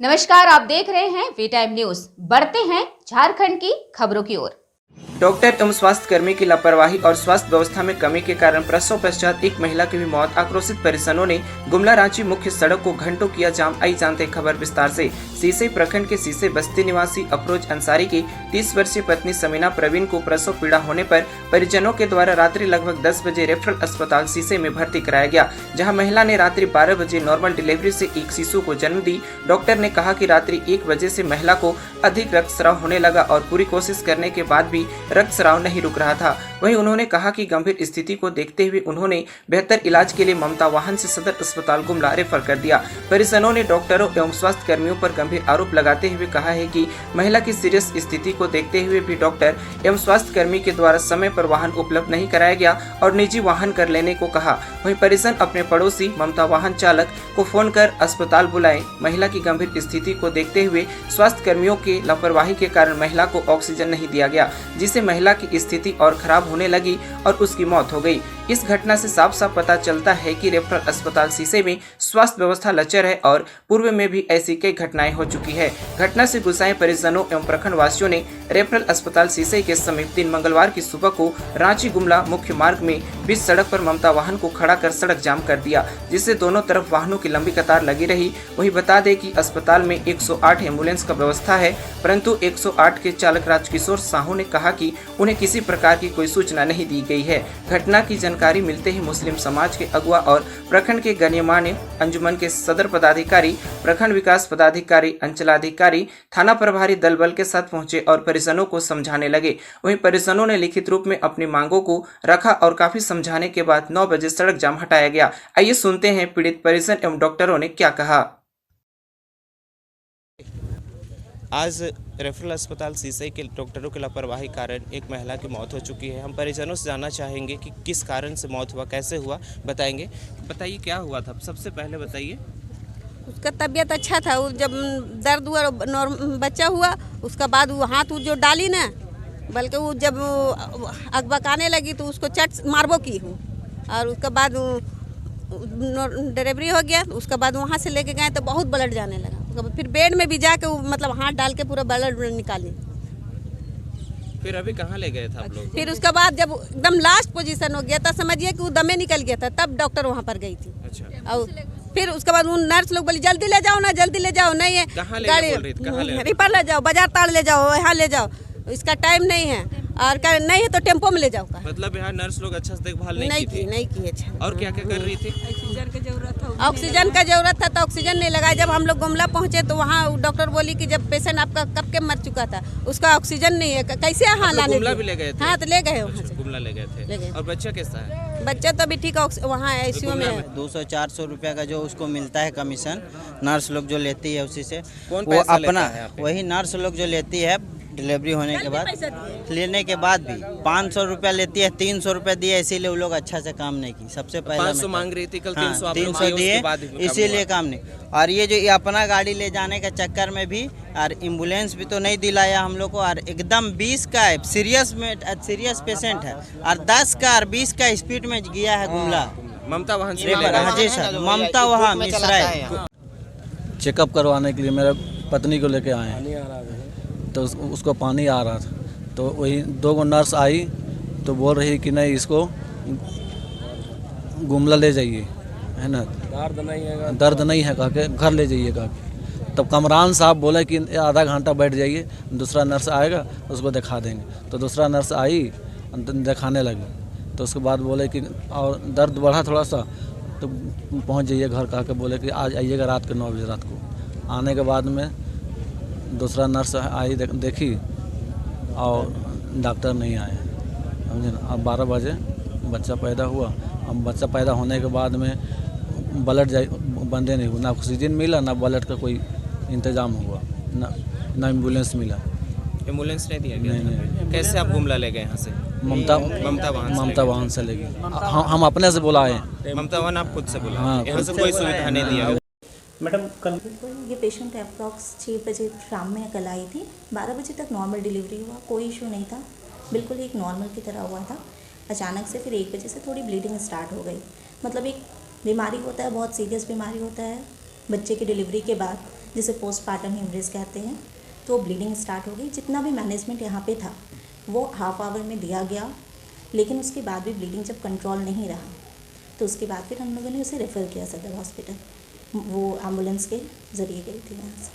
नमस्कार, आप देख रहे हैं वी टाइम न्यूज। बढ़ते हैं झारखंड की खबरों की ओर। डॉक्टर एवं स्वास्थ्य कर्मी की लापरवाही और स्वास्थ्य व्यवस्था में कमी के कारण प्रसव पश्चात एक महिला की भी मौत। आक्रोशित परिजनों ने गुमला रांची मुख्य सड़क को घंटों किया जाम। आई जानते खबर विस्तार से। सीसे प्रखंड के सीसे बस्ती निवासी अफरोज अंसारी की 30 वर्षीय पत्नी समीना प्रवीण को प्रसव पीड़ा होने पर परिजनों के द्वारा रात्रि लगभग 10 बजे रेफरल अस्पताल सीसे में भर्ती कराया गया, जहाँ महिला ने रात्रि 12 बजे नॉर्मल डिलीवरी से एक शिशु को जन्म दी। डॉक्टर ने कहा कि रात्रि 1 बजे से महिला को अधिक रक्तस्राव होने लगा और पूरी कोशिश करने के बाद भी रक्तस्राव नहीं रुक रहा था। वहीं उन्होंने कहा कि गंभीर स्थिति को देखते हुए उन्होंने बेहतर इलाज के लिए ममता वाहन से सदर अस्पताल गुमला रेफर कर दिया। परिजनों ने डॉक्टरों एवं स्वास्थ्य कर्मियों पर गंभीर आरोप लगाते हुए कहा है कि महिला की सीरियस स्थिति को देखते हुए भी डॉक्टर एवं स्वास्थ्य कर्मी के द्वारा समय पर वाहन उपलब्ध नहीं कराया गया और निजी वाहन कर लेने को कहा। वहीं परिजन अपने पड़ोसी ममता वाहन चालक को फोन कर अस्पताल बुलाए। महिला की गंभीर स्थिति को देखते हुए स्वास्थ्य कर्मियों की लापरवाही के कारण महिला को ऑक्सीजन नहीं दिया गया, जिससे महिला की स्थिति और खराब होने लगी और उसकी मौत हो गई। इस घटना से साफ साफ पता चलता है कि रेफरल अस्पताल सीसे में स्वास्थ्य व्यवस्था लचर है और पूर्व में भी ऐसी कई घटनाएं हो चुकी है। घटना से गुस्साए परिजनों एवं प्रखंड वासियों ने रेफरल अस्पताल सीसे के समीप 3 मंगलवार की सुबह को रांची गुमला मुख्य मार्ग में बीच सड़क पर ममता वाहन को खड़ा कर सड़क जाम कर दिया, जिससे दोनों तरफ वाहनों की लंबी कतार लगी रही। वहीं बता दें कि अस्पताल में 108 एम्बुलेंस का व्यवस्था है, परंतु 108 के चालक राजकिशोर साहू ने कहा कि उन्हें किसी प्रकार की कोई सूचना नहीं दी गई है। घटना की जानकारी मिलते ही मुस्लिम समाज के अगुवा और प्रखंड के गण्यमान्य अंजुमन के सदर पदाधिकारी, प्रखंड विकास पदाधिकारी, अंचलाधिकारी, थाना प्रभारी दल बल के साथ पहुंचे और परिजनों को समझाने लगे। वहीं परिजनों ने लिखित रूप में अपनी मांगों को रखा और काफी समझाने के बाद 9 बजे सड़क जाम हटाया गया। आइए सुनते हैं पीड़ित परिजन एवं डॉक्टरों ने क्या कहा। आज रेफरल अस्पताल सीसे के डॉक्टरों की लापरवाही कारण एक महिला की मौत हो चुकी है। हम परिजनों से जानना चाहेंगे कि किस कारण से मौत हुआ, कैसे हुआ, बताएंगे। बताइए क्या हुआ था, सबसे पहले बताइए। उसका तबीयत अच्छा था, वो जब दर्द हुआ बच्चा हुआ, उसका बाद वो हाथ जो डाली ना, बल्कि वो जब अकबकाने लगी तो उसको चट मारबो की हूँ और उसके बाद डिलीवरी हो गया। उसके बाद वहाँ से लेके गए तो बहुत ब्लड जाने लगा। फिर बेड में भी जाके मतलब हाथ डाल के पूरा ब्लड निकाली। फिर अभी कहाँ ले गए थे आप लोग? फिर उसके बाद जब एकदम लास्ट पोजीशन हो गया था, समझिए कि वो दमे निकल गया था, तब डॉक्टर वहाँ पर गई थी। अच्छा। और फिर उसके बाद उन नर्स लोग बोली जल्दी ले जाओ ना, जल्दी ले जाओ, नहीं है गाड़ी रिपर ले जाओ, बाजार ताड़ ले जाओ, यहाँ ले जाओ, इसका टाइम नहीं है और नहीं है तो टेम्पो में ले जाओ। मतलब यहाँ नर्स लोग अच्छा से देखभाल नहीं की अच्छा। और क्या क्या कर रही थी? ऑक्सीजन का जरूरत था तो ऑक्सीजन नहीं लगाया। जब हम लोग गुमला पहुंचे तो वहाँ डॉक्टर बोली कि जब पेशेंट आपका कब के मर चुका था, उसका ऑक्सीजन नहीं है, कैसे यहाँ लाने? गुमला भी ले गए थे? हाँ, तो ले गए वहाँ से। गुमला ले गए थे। और बच्चा कैसा है? बच्चा तो अभी ठीक है, वहाँ आईसीयू में है। 200-400 रुपया का जो उसको मिलता है कमीशन, नर्स लोग जो लेती है उसी से, वो अपना वही नर्स लोग जो लेती है डिलीवरी होने के बाद, लेने के बाद भी 500 रुपया लेती है, 300 रुपया दिए, इसीलिए वो लोग अच्छा से काम नहीं की। सबसे पहले 500 मांग रही थी, कल 300 दिए, इसीलिए काम नहीं। और ये जो अपना गाड़ी ले जाने के चक्कर में भी और एम्बुलेंस भी तो नहीं दिलाया हम लोग को, और एकदम 20 का सीरियस पेशेंट है और 10 का और 20 का स्पीड में गया है गुमला। ममता वाहन से जी सर, ममता वहाँ मिश्रा चेकअप करवाने के लिए मेरे पत्नी को लेके आए हैं, तो उसको पानी आ रहा था, तो वही 2 नर्स आई तो बोल रही कि नहीं इसको गुमला ले जाइए, है ना, दर्द नहीं है कह के घर ले जाइए कह के। तब कमरान साहब बोले कि आधा घंटा बैठ जाइए, दूसरा नर्स आएगा उसको दिखा देंगे। तो दूसरा नर्स आई दिखाने लगी, तो उसके बाद बोले कि और दर्द बढ़ा थोड़ा सा तो पहुंच जाइए घर कह के बोले कि आज आइएगा रात के 9 बजे रात को। आने के बाद में दूसरा नर्स आई देखी और डॉक्टर नहीं आए, समझे ना। अब 12 बजे बच्चा पैदा हुआ। अब बच्चा पैदा होने के बाद में ब्लड बंदे नहीं हुआ, ना ऑक्सीजन मिला, ना ब्लड का कोई इंतजाम हुआ, ना एम्बुलेंस मिला। एम्बुलेंस नहीं दिया गया? नहीं। कैसे आप गुमला ले गए यहाँ से? ममता वाहन से ले गए। हम अपने से बुलाए। ममता वाहन आप खुद से बुलाए? हाँ, यहाँ से कोई सुविधा नहीं दिया? मैडम कल ये पेशेंट अप्रॉक्स 6 बजे शाम में कल आई थी। 12 बजे तक नॉर्मल डिलीवरी हुआ, कोई इशू नहीं था, बिल्कुल एक नॉर्मल की तरह हुआ था। अचानक से फिर 1 बजे से थोड़ी ब्लीडिंग स्टार्ट हो गई। मतलब एक बीमारी होता है, बहुत सीरियस बीमारी होता है बच्चे की डिलीवरी के बाद, जिसे पोस्टमार्टम हेमरेज कहते हैं। तो ब्लीडिंग स्टार्ट हो गई। जितना भी मैनेजमेंट यहाँ पे था वो हाफ आवर में दिया गया, लेकिन उसके बाद भी ब्लीडिंग जब कंट्रोल नहीं रहा तो उसके बाद फिर हम लोगों ने उसे रेफ़र किया सदर हॉस्पिटल। वो एम्बुलेंस के ज़रिए गई थी यहाँ से।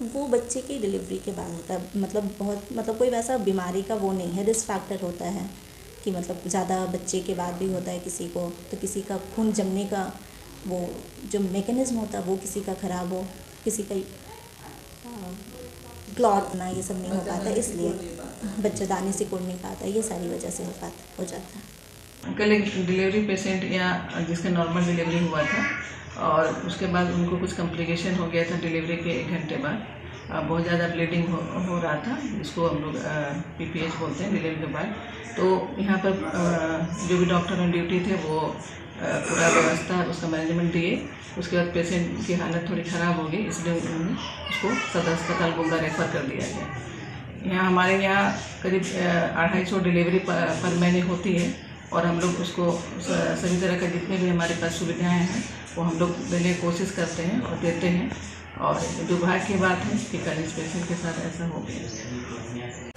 वो बच्चे की डिलीवरी के बाद होता है, मतलब कोई वैसा बीमारी का वो नहीं है, रिस्क फैक्टर होता है कि मतलब ज़्यादा बच्चे के बाद भी होता है किसी को, तो किसी का खून जमने का वो जो मैकेनिज्म होता है वो किसी का ख़राब हो, किसी का क्लॉट ना, ये सब नहीं हो पाता, इसलिए बच्चेदानी सिकुड़ नहीं पाता, ये सारी वजह से हो जाता है। कल एक डिलीवरी पेशेंट यहाँ जिसका नॉर्मल डिलीवरी हुआ था और उसके बाद उनको कुछ कॉम्प्लिकेशन हो गया था डिलीवरी के 1 घंटे बाद। बहुत ज़्यादा ब्लीडिंग हो रहा था, जिसको हम लोग PPH बोलते हैं डिलीवरी के बाद। तो यहाँ पर जो भी डॉक्टर ऑन ड्यूटी थे वो पूरा व्यवस्था उसका मैनेजमेंट दिए। उसके बाद पेशेंट की हालत थोड़ी ख़राब हो गई, इसलिए उन्होंने उसको सदर अस्पताल गोंदा रेफर कर दिया गया। यहाँ हमारे यहाँ करीब 250 डिलीवरी पर महीने होती है और हम लोग उसको सभी तरह का जितने भी हमारे पास सुविधाएं हैं वो हम लोग देने की कोशिश करते हैं और देते हैं। और दुर्भाग्य की बात है कि कल इस पेशेंट के साथ ऐसा हो गया।